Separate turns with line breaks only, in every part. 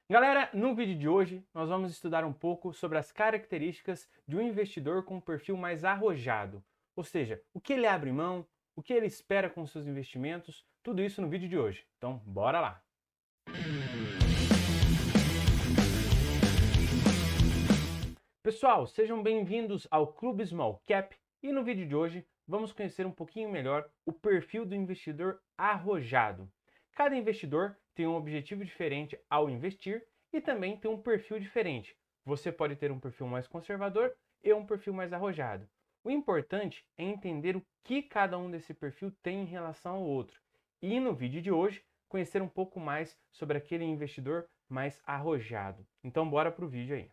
Galera, no vídeo de hoje nós vamos estudar um pouco sobre as características de um investidor com um perfil mais arrojado, ou seja, o que ele abre mão, o que ele espera com seus investimentos, tudo isso no vídeo de hoje. Então, bora lá! Pessoal, sejam bem-vindos ao Clube Small Cap e no vídeo de hoje vamos conhecer um pouquinho melhor o perfil do investidor arrojado. Cada investidor tem um objetivo diferente ao investir e também tem um perfil diferente. Você pode ter um perfil mais conservador e um perfil mais arrojado. O importante é entender o que cada um desse perfil tem em relação ao outro. E no vídeo de hoje, conhecer um pouco mais sobre aquele investidor mais arrojado. Então bora para o vídeo aí.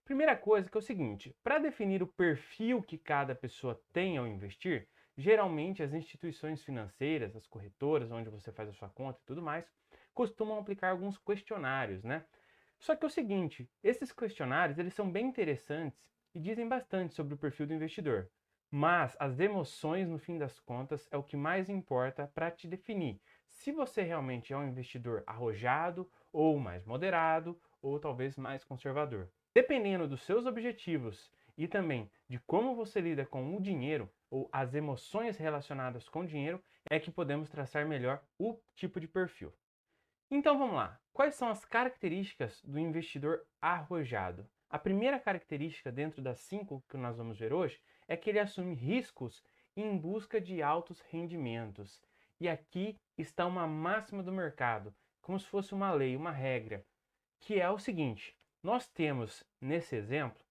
Primeira coisa que é o seguinte, para definir o perfil que cada pessoa tem ao investir, geralmente as instituições financeiras, as corretoras, onde você faz a sua conta e tudo mais, costumam aplicar alguns questionários, né? Só que é o seguinte, esses questionários eles são bem interessantes e dizem bastante sobre o perfil do investidor. Mas as emoções, no fim das contas, é o que mais importa para te definir se você realmente é um investidor arrojado ou mais moderado ou talvez mais conservador. Dependendo dos seus objetivos e também de como você lida com o dinheiro ou as emoções relacionadas com o dinheiro, é que podemos traçar melhor o tipo de perfil. Então vamos lá. Quais são as características do investidor arrojado? A primeira característica dentro das 5 que nós vamos ver hoje é que ele assume riscos em busca de altos rendimentos. E aqui está uma máxima do mercado, como se fosse uma lei, uma regra, que é o seguinte: nós temos nesse exemplo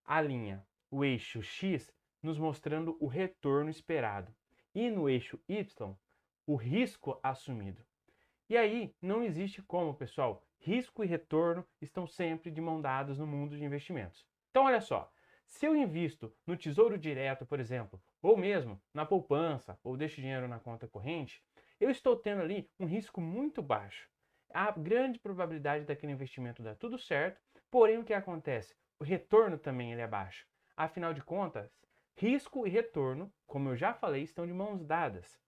a linha, o eixo X, nos mostrando o retorno esperado, e no eixo Y, o risco assumido. E aí não existe como, pessoal. Risco e retorno estão sempre de mão dadas no mundo de investimentos. Então, olha só. Se eu invisto no Tesouro Direto, por exemplo, ou mesmo na poupança, ou deixo dinheiro na conta corrente, eu estou tendo ali um risco muito baixo. Há grande probabilidade daquele investimento dar tudo certo, porém o que acontece? O retorno também ele é baixo. Afinal de contas, risco e retorno, como eu já falei, estão de mãos dadas.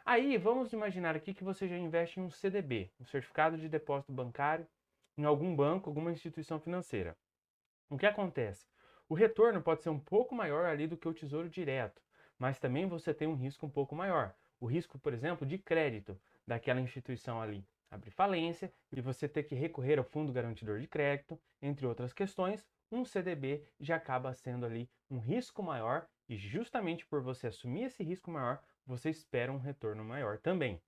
Aí, vamos imaginar aqui que você já investe em um CDB, um certificado de depósito bancário, em algum banco, alguma instituição financeira. O que acontece? O retorno pode ser um pouco maior ali do que o Tesouro Direto, mas também você tem um risco um pouco maior. O risco, por exemplo, de crédito daquela instituição ali abrir falência e você ter que recorrer ao Fundo Garantidor de Crédito, entre outras questões, um CDB já acaba sendo ali um risco maior e justamente por você assumir esse risco maior, você espera um retorno maior também.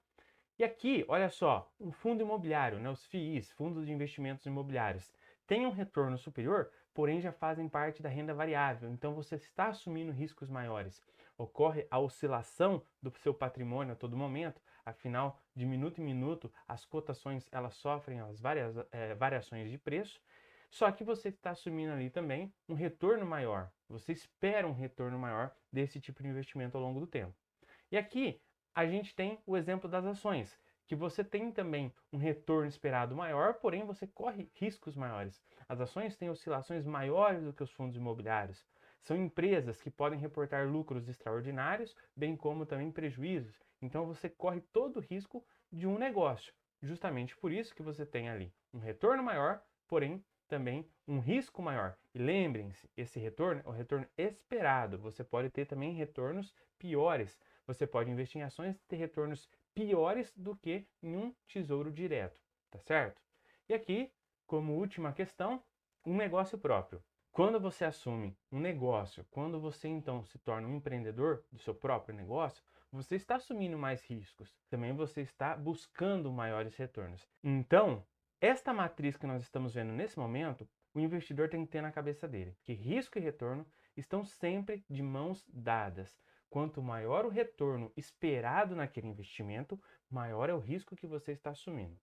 E aqui, olha só, um fundo imobiliário, né, os FIIs, Fundos de Investimentos Imobiliários, têm um retorno superior, porém já fazem parte da renda variável, então você está assumindo riscos maiores. Ocorre a oscilação do seu patrimônio a todo momento, afinal, de minuto em minuto, as cotações elas sofrem as várias variações de preço, só que você está assumindo ali também um retorno maior, você espera um retorno maior desse tipo de investimento ao longo do tempo. E aqui a gente tem o exemplo das ações, que você tem também um retorno esperado maior, porém você corre riscos maiores. As ações têm oscilações maiores do que os fundos imobiliários. São empresas que podem reportar lucros extraordinários, bem como também prejuízos. Então você corre todo o risco de um negócio. Justamente por isso que você tem ali um retorno maior, porém também um risco maior. E lembrem-se, esse retorno é o retorno esperado. Você pode ter também retornos piores. Você pode investir em ações e ter retornos piores do que em um tesouro direto, tá certo? E aqui, como última questão, um negócio próprio. Quando você assume um negócio, quando você então se torna um empreendedor do seu próprio negócio, você está assumindo mais riscos. Também você está buscando maiores retornos. Então, esta matriz que nós estamos vendo nesse momento, o investidor tem que ter na cabeça dele que risco e retorno estão sempre de mãos dadas. Quanto maior o retorno esperado naquele investimento, maior é o risco que você está assumindo.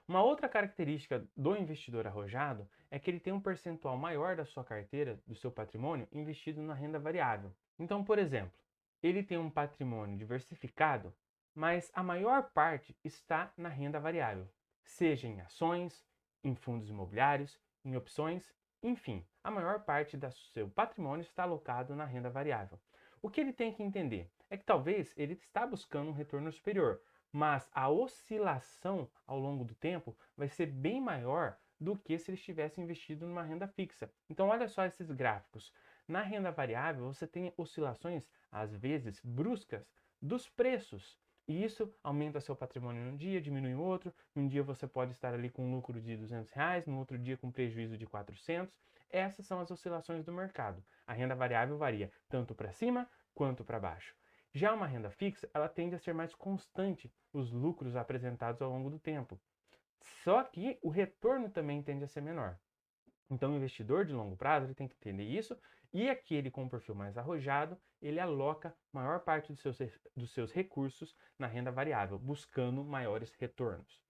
Uma outra característica do investidor arrojado é que ele tem um percentual maior da sua carteira, do seu patrimônio, investido na renda variável. Então, por exemplo, ele tem um patrimônio diversificado, mas a maior parte está na renda variável, seja em ações, em fundos imobiliários, em opções, enfim, a maior parte do seu patrimônio está alocado na renda variável. O que ele tem que entender é que talvez ele está buscando um retorno superior, mas a oscilação ao longo do tempo vai ser bem maior do que se eles tivessem investido numa renda fixa. Então, olha só esses gráficos. Na renda variável, você tem oscilações, às vezes, bruscas dos preços. E isso aumenta seu patrimônio num dia, diminui em outro. Um dia você pode estar ali com um lucro de R$ 200, no outro dia com prejuízo de 400. Essas são as oscilações do mercado. A renda variável varia tanto para cima quanto para baixo. Já uma renda fixa, ela tende a ser mais constante os lucros apresentados ao longo do tempo. Só que o retorno também tende a ser menor. Então, o investidor de longo prazo ele tem que entender isso, e aquele com um perfil mais arrojado, ele aloca maior parte dos seus recursos na renda variável, buscando maiores retornos.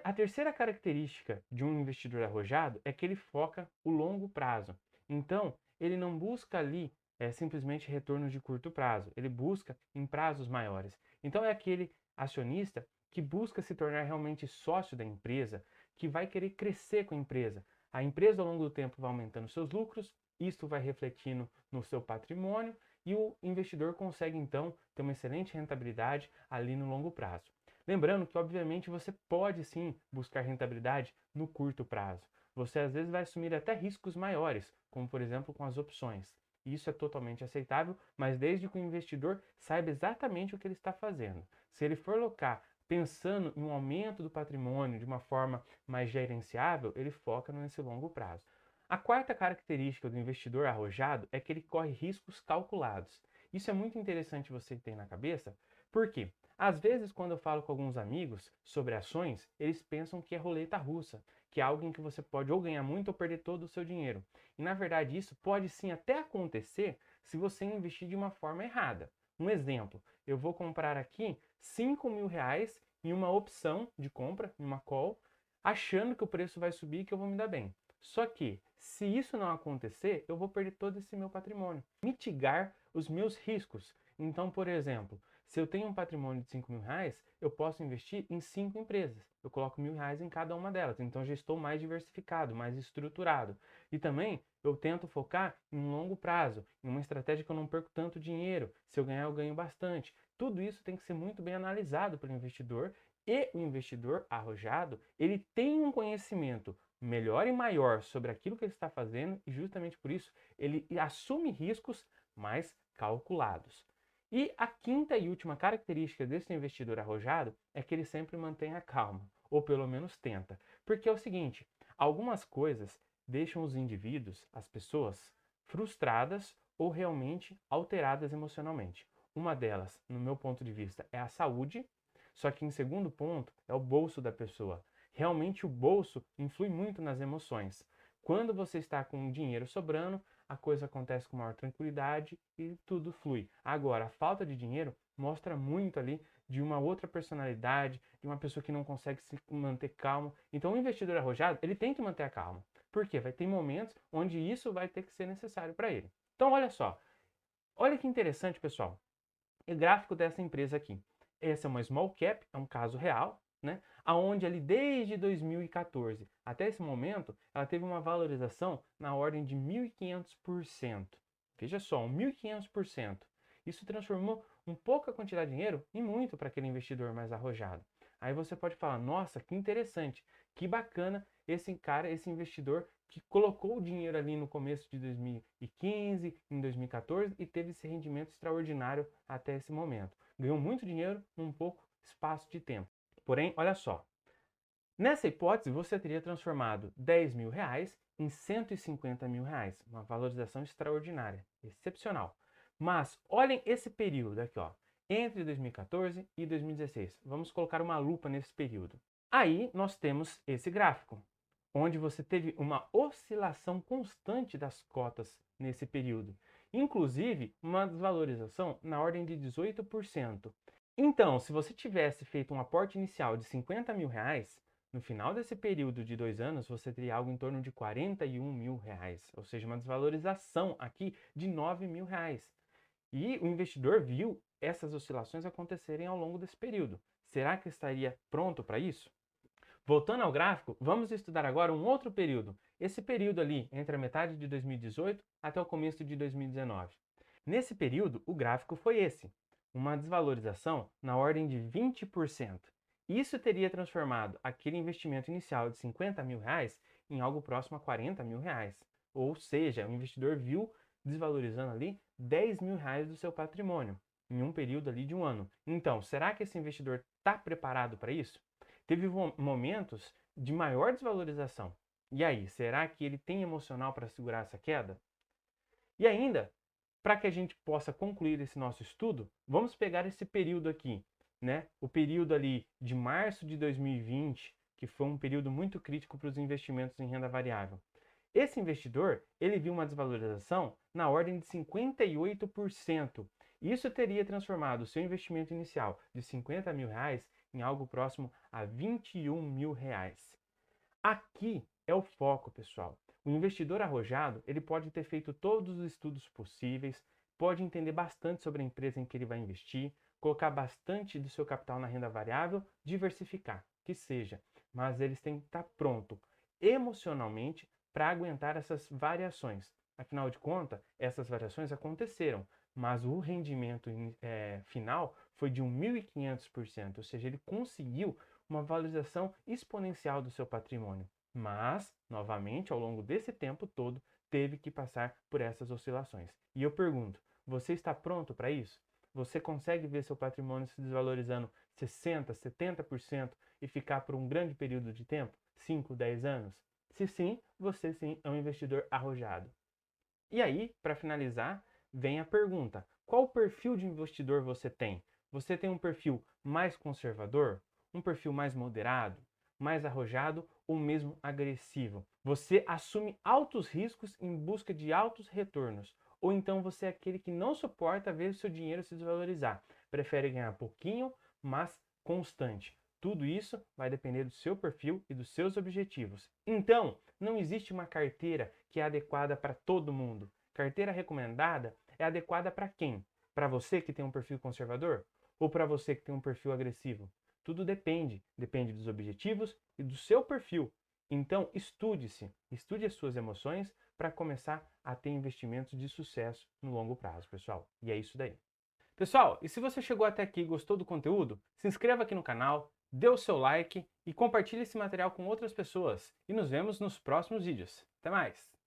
A terceira característica de um investidor arrojado é que ele foca o longo prazo. Então, ele não busca ali simplesmente retornos de curto prazo, ele busca em prazos maiores. Então, é aquele acionista que busca se tornar realmente sócio da empresa, que vai querer crescer com a empresa. A empresa, ao longo do tempo, vai aumentando seus lucros, isso vai refletindo no seu patrimônio e o investidor consegue, então, ter uma excelente rentabilidade ali no longo prazo. Lembrando que, obviamente, você pode sim buscar rentabilidade no curto prazo. Você às vezes vai assumir até riscos maiores, como por exemplo com as opções. Isso é totalmente aceitável, mas desde que o investidor saiba exatamente o que ele está fazendo. Se ele for alocar pensando em um aumento do patrimônio de uma forma mais gerenciável, ele foca nesse longo prazo. A quarta característica do investidor arrojado é que ele corre riscos calculados. Isso é muito interessante você ter na cabeça, porque às vezes quando eu falo com alguns amigos sobre ações, eles pensam que é roleta russa, que é algo em que você pode ou ganhar muito ou perder todo o seu dinheiro. E na verdade isso pode sim até acontecer se você investir de uma forma errada. Um exemplo, eu vou comprar aqui R$ 5.000 em uma opção de compra, em uma call, achando que o preço vai subir e que eu vou me dar bem. Só que, se isso não acontecer, eu vou perder todo esse meu patrimônio. Mitigar os meus riscos. Então, por exemplo, se eu tenho um patrimônio de R$ 5.000, eu posso investir em 5 empresas. Eu coloco R$ 1.000 em cada uma delas. Então, já estou mais diversificado, mais estruturado. E também, eu tento focar em um longo prazo, em uma estratégia que eu não perco tanto dinheiro. Se eu ganhar, eu ganho bastante. Tudo isso tem que ser muito bem analisado pelo investidor, e o investidor arrojado, ele tem um conhecimento melhor e maior sobre aquilo que ele está fazendo e justamente por isso ele assume riscos mais calculados. E a quinta e última característica desse investidor arrojado é que ele sempre mantém a calma, ou pelo menos tenta. Porque é o seguinte, algumas coisas deixam os indivíduos, as pessoas, frustradas ou realmente alteradas emocionalmente. Uma delas, no meu ponto de vista, é a saúde, só que em segundo ponto é o bolso da pessoa. Realmente o bolso influi muito nas emoções. Quando você está com dinheiro sobrando, a coisa acontece com maior tranquilidade e tudo flui. Agora, a falta de dinheiro mostra muito ali de uma outra personalidade, de uma pessoa que não consegue se manter calmo. Então, o investidor arrojado, ele tem que manter a calma. Por quê? Vai ter momentos onde isso vai ter que ser necessário para ele. Então, olha só. Olha que interessante, pessoal. O gráfico dessa empresa aqui. Essa é uma small cap, é um caso real, né? Aonde ali desde 2014 até esse momento, ela teve uma valorização na ordem de 1.500%. Veja só, 1.500%. Isso transformou um pouca quantidade de dinheiro em muito para aquele investidor mais arrojado. Aí você pode falar, nossa, que interessante, que bacana esse cara, esse investidor que colocou o dinheiro ali no começo de 2015, em 2014 e teve esse rendimento extraordinário até esse momento. Ganhou muito dinheiro num pouco espaço de tempo. Porém, olha só, nessa hipótese você teria transformado R$ 10.000 em R$ 150.000, uma valorização extraordinária, excepcional. Mas olhem esse período aqui, ó, entre 2014 e 2016. Vamos colocar uma lupa nesse período. Aí nós temos esse gráfico, onde você teve uma oscilação constante das cotas nesse período, inclusive uma desvalorização na ordem de 18%. Então, se você tivesse feito um aporte inicial de R$ 50.000, no final desse período de 2 anos, você teria algo em torno de R$ 41.000, ou seja, uma desvalorização aqui de R$ 9.000. E o investidor viu essas oscilações acontecerem ao longo desse período. Será que estaria pronto para isso? Voltando ao gráfico, vamos estudar agora um outro período. Esse período ali, entre a metade de 2018 até o começo de 2019. Nesse período, o gráfico foi esse. uma desvalorização na ordem de 20%. Isso teria transformado aquele investimento inicial de R$ 50.000 em algo próximo a R$ 40.000. Ou seja, o investidor viu desvalorizando ali R$ 10.000 do seu patrimônio em um período ali de um ano. Então, será que esse investidor está preparado para isso? Teve momentos de maior desvalorização. E aí, será que ele tem emocional para segurar essa queda? E ainda, para que a gente possa concluir esse nosso estudo, vamos pegar esse período aqui, né? O período ali de março de 2020, que foi um período muito crítico para os investimentos em renda variável. Esse investidor, ele viu uma desvalorização na ordem de 58%. Isso teria transformado o seu investimento inicial de R$ 50.000 em algo próximo a R$ 21.000. Aqui é o foco, pessoal. O investidor arrojado, ele pode ter feito todos os estudos possíveis, pode entender bastante sobre a empresa em que ele vai investir, colocar bastante do seu capital na renda variável, diversificar, que seja. Mas eles têm que estar pronto emocionalmente para aguentar essas variações. Afinal de contas, essas variações aconteceram, mas o rendimento final foi de 1.500%, ou seja, ele conseguiu uma valorização exponencial do seu patrimônio. Mas, novamente, ao longo desse tempo todo, teve que passar por essas oscilações. E eu pergunto, você está pronto para isso? Você consegue ver seu patrimônio se desvalorizando 60%, 70% e ficar por um grande período de tempo? 5, 10 anos? Se sim, você sim é um investidor arrojado. E aí, para finalizar, vem a pergunta: qual perfil de investidor você tem? Você tem um perfil mais conservador? Um perfil mais moderado? Mais arrojado ou mesmo agressivo? Você assume altos riscos em busca de altos retornos? Ou então você é aquele que não suporta ver o seu dinheiro se desvalorizar? Prefere ganhar pouquinho, mas constante? Tudo isso vai depender do seu perfil e dos seus objetivos. Então, não existe uma carteira que é adequada para todo mundo. Carteira recomendada é adequada para quem? Para você que tem um perfil conservador? Ou para você que tem um perfil agressivo? Tudo depende. Depende dos objetivos e do seu perfil. Então, estude-se, estude as suas emoções para começar a ter investimentos de sucesso no longo prazo, pessoal. E é isso daí. Pessoal, e se você chegou até aqui e gostou do conteúdo, se inscreva aqui no canal, dê o seu like e compartilhe esse material com outras pessoas. E nos vemos nos próximos vídeos. Até mais!